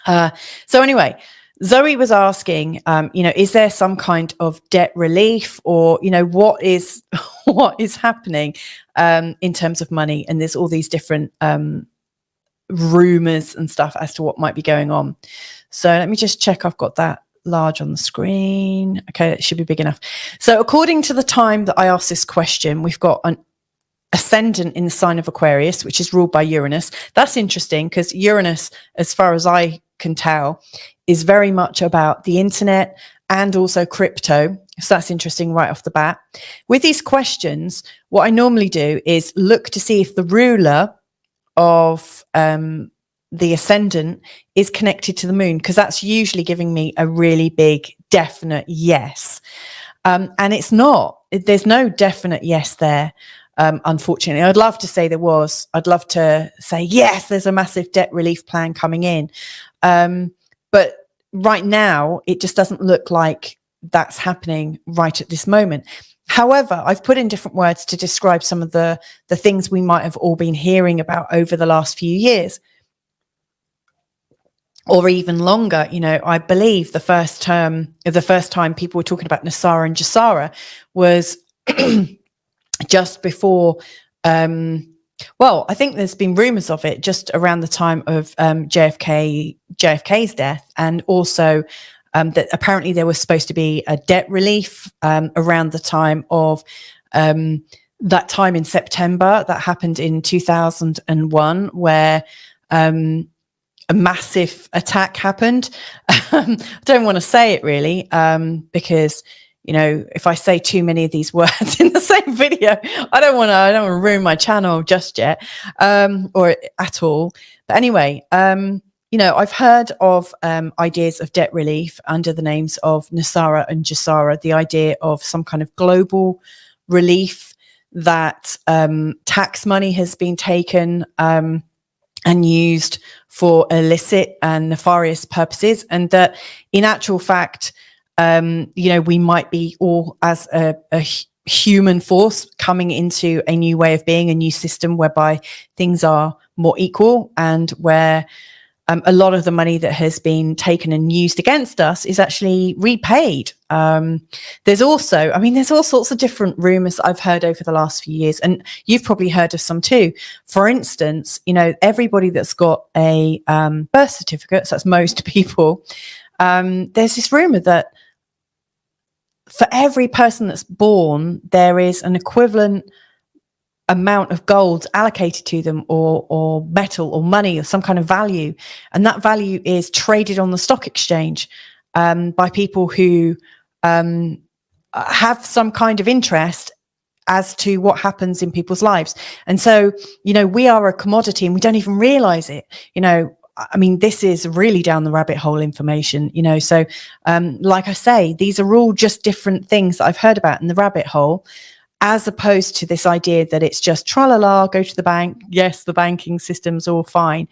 So anyway, Zoe was asking, is there some kind of debt relief, or, what is what is happening in terms of money? And there's all these different rumors and stuff as to what might be going on. So let me just check I've got that large on the screen. Okay, it should be big enough. So according to the time that I asked this question, we've got an ascendant in the sign of Aquarius, which is ruled by Uranus. That's interesting because Uranus, as far as I can tell, is very much about the internet and also crypto. So that's interesting right off the bat. With these questions, what I normally do is look to see if the ruler of the ascendant is connected to the moon, because that's usually giving me a really big definite yes. And it's not. There's no definite yes there. Unfortunately, I'd love to say there was. I'd love to say, yes, there's a massive debt relief plan coming in. But right now, it just doesn't look like that's happening right at this moment. However, I've put in different words to describe some of the things we might have all been hearing about over the last few years, or even longer. I believe the first time people were talking about Nasara and Jasara was just before, I think there's been rumors of it just around the time of JFK's death, and also that apparently there was supposed to be a debt relief around the time of that time in September that happened in 2001, where a massive attack happened. I don't want to say it really, because if I say too many of these words in the same video, I don't want to ruin my channel just yet, or at all. But anyway, I've heard of ideas of debt relief under the names of Nasara and Jasara, the idea of some kind of global relief, that tax money has been taken and used for illicit and nefarious purposes, and that in actual fact, we might be all as a human force coming into a new way of being, a new system whereby things are more equal, and where a lot of the money that has been taken and used against us is actually repaid. There's all sorts of different rumors I've heard over the last few years, and you've probably heard of some too. For instance, everybody that's got a birth certificate, so that's most people, there's this rumor that for every person that's born, there is an equivalent amount of gold allocated to them, or metal or money or some kind of value, and that value is traded on the stock exchange by people who have some kind of interest as to what happens in people's lives. And so we are a commodity and we don't even realize it. This is really down the rabbit hole information, so like I say, these are all just different things that I've heard about in the rabbit hole, as opposed to this idea that it's just tra-la-la, go to the bank. Yes, the banking system's all fine.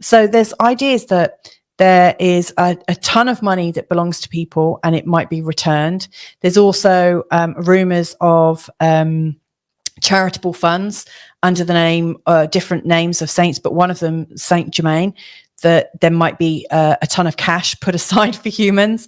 So there's ideas that there is a ton of money that belongs to people and it might be returned. There's also rumors of charitable funds under the name, different names of saints, but one of them, Saint Germain, that there might be a ton of cash put aside for humans.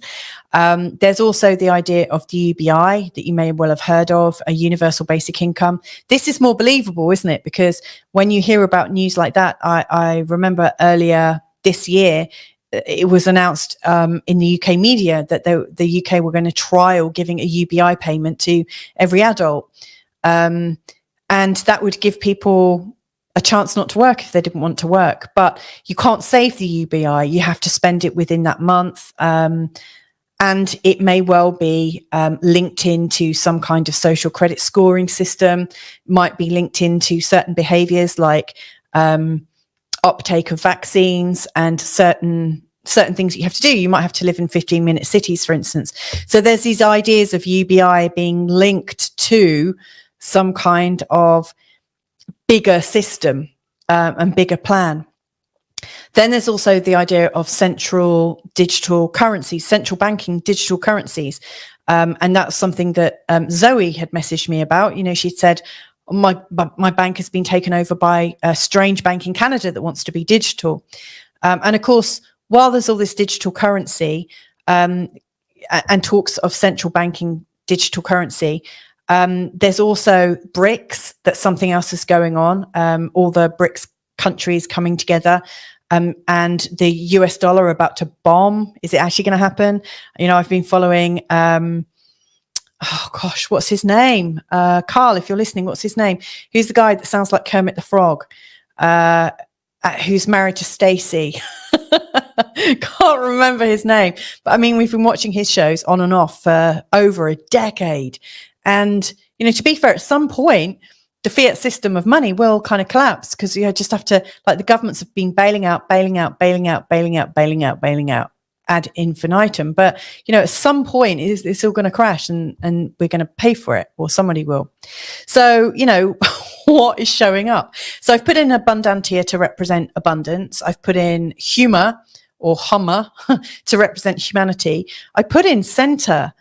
There's also the idea of the UBI that you may well have heard of, a universal basic income. This is more believable, isn't it? Because when you hear about news like that, I remember earlier this year, it was announced in the UK media that the UK were going to trial giving a UBI payment to every adult. And that would give people a chance not to work if they didn't want to work. But you can't save the UBI. You have to spend it within that month. And it may well be linked into some kind of social credit scoring system, might be linked into certain behaviors like uptake of vaccines and certain things that you have to do. You might have to live in 15-minute cities, for instance. So there's these ideas of UBI being linked to some kind of bigger system and bigger plan. Then there's also the idea of central digital currencies, central banking digital currencies. And that's something that Zoe had messaged me about. She said, my bank has been taken over by a strange bank in Canada that wants to be digital. And of course, while there's all this digital currency and talks of central banking digital currency, there's also BRICS, that's something else is going on, all the BRICS countries coming together, and the US dollar about to bomb. Is it actually going to happen? You know, I've been following, oh gosh, what's his name? Carl, if you're listening, what's his name? Who's the guy that sounds like Kermit the Frog? Who's married to Stacey? Can't remember his name. But I mean, we've been watching his shows on and off for over a decade. And, you know, to be fair, at some point, the fiat system of money will kind of collapse, because you just have to, like, the governments have been bailing out ad infinitum. But, you know, at some point it's all going to crash, and we're going to pay for it, or somebody will. So, you know, what is showing up? So I've put in abundantia to represent abundance. I've put in humor or hummer to represent humanity. I put in center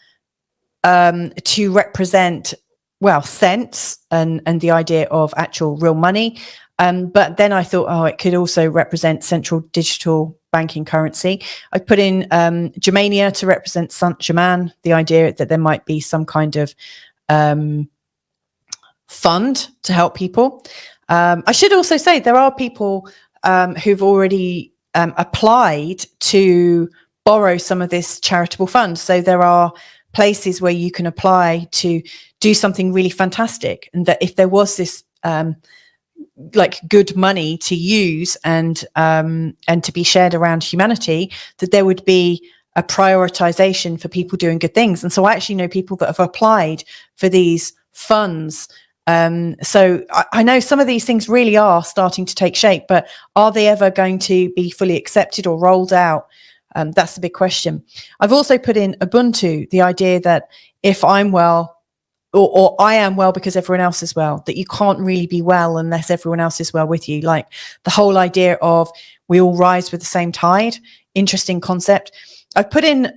to represent, well, sense and the idea of actual real money. But then I thought, oh, it could also represent central digital banking currency. I put in Germania to represent Saint-Germain, the idea that there might be some kind of fund to help people. I should also say there are people who've already applied to borrow some of this charitable fund. So there are places where you can apply to do something really fantastic, and that if there was this like good money to use and to be shared around humanity, that there would be a prioritization for people doing good things. And so I actually know people that have applied for these funds. So I know some of these things really are starting to take shape, but are they ever going to be fully accepted or rolled out? That's the big question. I've also put in Ubuntu, the idea that if I'm well, or I am well because everyone else is well, that you can't really be well unless everyone else is well with you. Like the whole idea of we all rise with the same tide. Interesting concept. I've put in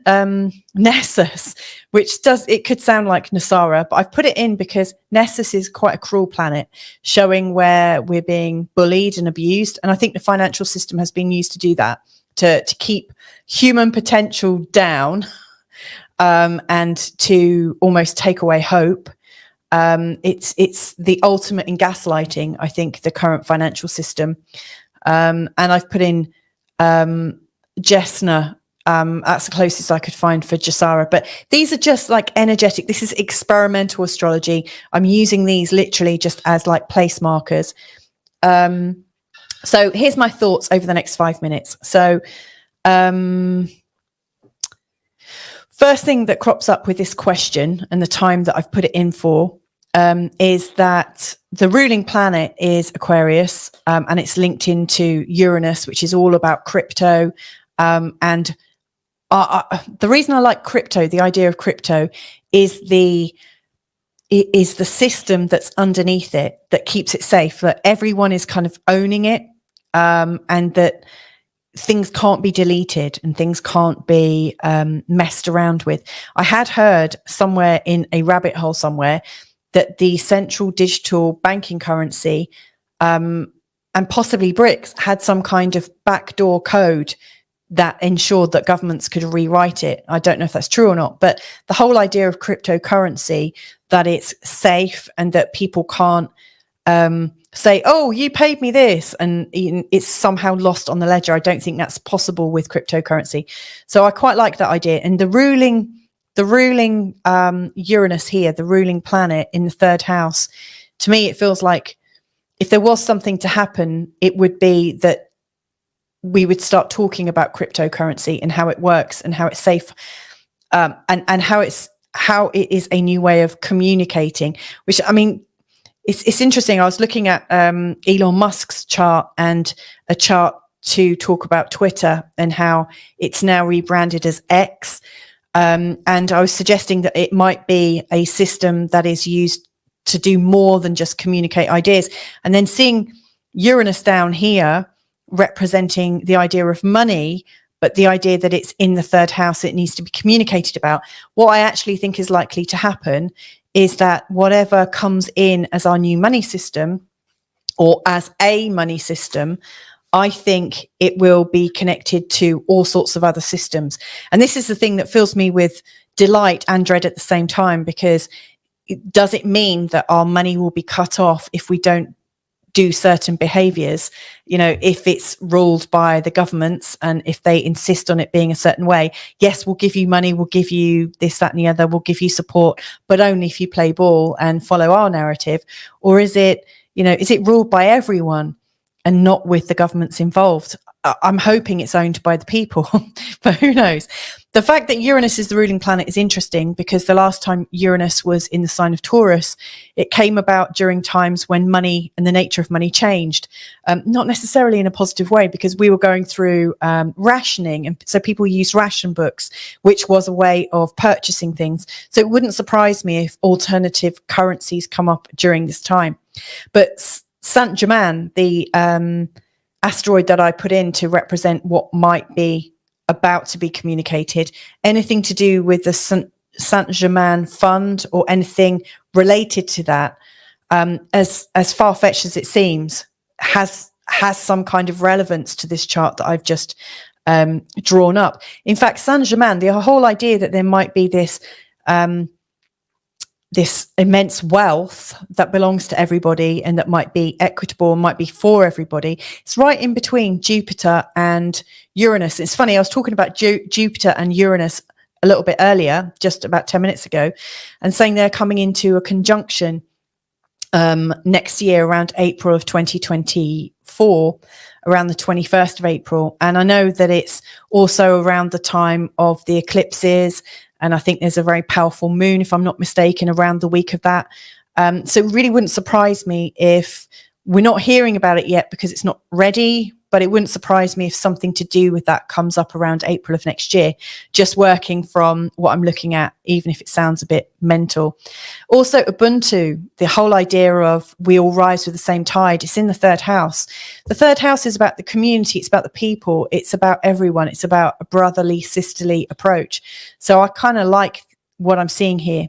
Nessus, which it could sound like Nasara, but I've put it in because Nessus is quite a cruel planet, showing where we're being bullied and abused. And I think the financial system has been used to do that, to keep human potential down, and to almost take away hope. It's the ultimate in gaslighting, I think, the current financial system. And I've put in Jesna. That's the closest I could find for Jasara. But these are just like energetic. This is experimental astrology. I'm using these literally just as like place markers. So here's my thoughts over the next 5 minutes. So first thing that crops up with this question and the time that I've put it in for is that the ruling planet is Aquarius, and it's linked into Uranus, which is all about crypto. And the reason I like crypto, the idea of crypto, is the system that's underneath it that keeps it safe, that everyone is kind of owning it, and that things can't be deleted and things can't be messed around with. I had heard somewhere in a rabbit hole somewhere that the central digital banking currency and possibly BRICS had some kind of backdoor code that ensured that governments could rewrite it. I don't know if that's true or not, but the whole idea of cryptocurrency, that it's safe and that people can't say, oh, you paid me this, and it's somehow lost on the ledger. I don't think that's possible with cryptocurrency. So I quite like that idea. And the ruling Uranus here, the ruling planet in the third house, to me, it feels like if there was something to happen, it would be that we would start talking about cryptocurrency and how it works and how it's safe, and how it is a new way of communicating, which, I mean, it's interesting. I was looking at Elon Musk's chart and a chart to talk about Twitter and how it's now rebranded as X. And I was suggesting that it might be a system that is used to do more than just communicate ideas. And then seeing Uranus down here representing the idea of money, but the idea that it's in the third house, it needs to be communicated about. What I actually think is likely to happen is that whatever comes in as our new money system, or as a money system, I think it will be connected to all sorts of other systems. And this is the thing that fills me with delight and dread at the same time, because does it mean that our money will be cut off if we don't do certain behaviors? You know, if it's ruled by the governments and if they insist on it being a certain way, yes, we'll give you money, we'll give you this, that and the other, we'll give you support, but only if you play ball and follow our narrative. Or is it, you know, is it ruled by everyone and not with the governments involved? I'm hoping it's owned by the people, but who knows? The fact that Uranus is the ruling planet is interesting, because the last time Uranus was in the sign of Taurus, it came about during times when money and the nature of money changed, not necessarily in a positive way, because we were going through rationing. And so people used ration books, which was a way of purchasing things. So it wouldn't surprise me if alternative currencies come up during this time. But Saint-Germain, the asteroid that I put in to represent what might be about to be communicated, anything to do with the Saint-Germain fund or anything related to that, as far-fetched as it seems, has some kind of relevance to this chart that I've just drawn up. In fact, Saint-Germain, the whole idea that there might be this this immense wealth that belongs to everybody and that might be equitable and might be for everybody, it's right in between Jupiter and Uranus. It's funny, I was talking about Jupiter and Uranus a little bit earlier, just about 10 minutes ago, and saying they're coming into a conjunction next year around April of 2024, around the 21st of April. And I know that it's also around the time of the eclipses, and I think there's a very powerful moon, if I'm not mistaken, around the week of that. So it really wouldn't surprise me if we're not hearing about it yet because it's not ready, but it wouldn't surprise me if something to do with that comes up around April of next year, just working from what I'm looking at, even if it sounds a bit mental. Also, Ubuntu, the whole idea of we all rise with the same tide, it's in the third house. The third house is about the community, it's about the people, it's about everyone, it's about a brotherly, sisterly approach. So I kind of like what I'm seeing here.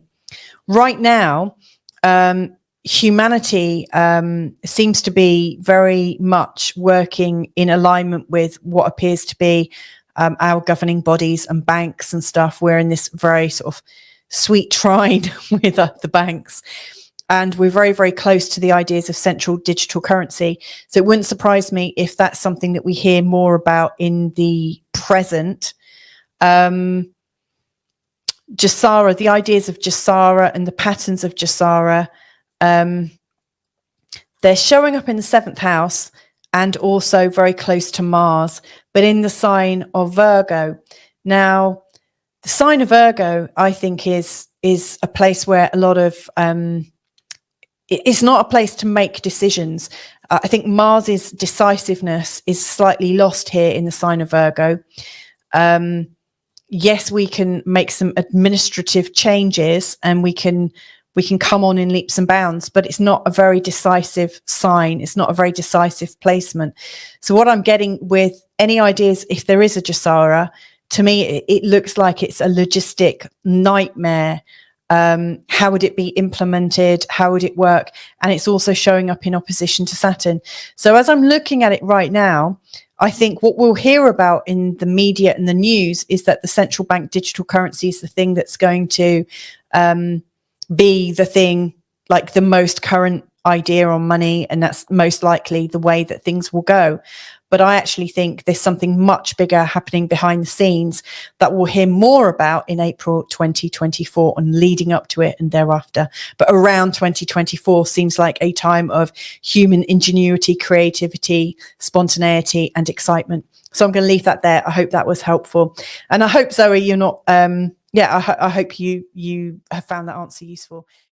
Right now, humanity seems to be very much working in alignment with what appears to be our governing bodies and banks and stuff. We're in this very sort of sweet trine with the banks, and we're very, very close to the ideas of central digital currency. So it wouldn't surprise me if that's something that we hear more about in the present. Jasara, the ideas of Jasara and the patterns of Jasara, they're showing up in the 7th house and also very close to Mars, but in the sign of Virgo. Now, the sign of Virgo, I think, is a place where a lot of it's not a place to make decisions. I think Mars's decisiveness is slightly lost here in the sign of Virgo. Yes, we can make some administrative changes and we can come on in leaps and bounds, but it's not a very decisive sign. It's not a very decisive placement. So what I'm getting with any ideas, if there is a Jasara, to me, it looks like it's a logistic nightmare. How would it be implemented? How would it work? And it's also showing up in opposition to Saturn. So as I'm looking at it right now, I think what we'll hear about in the media and the news is that the central bank digital currency is the thing that's going to be the thing, like the most current idea on money, and that's most likely the way that things will go. But I actually think there's something much bigger happening behind the scenes that we'll hear more about in April 2024 and leading up to it and thereafter. But around 2024 seems like a time of human ingenuity, creativity, spontaneity and excitement. So I'm going to leave that there. I hope that was helpful. And I hope, Zoe, you're not I hope you have found that answer useful.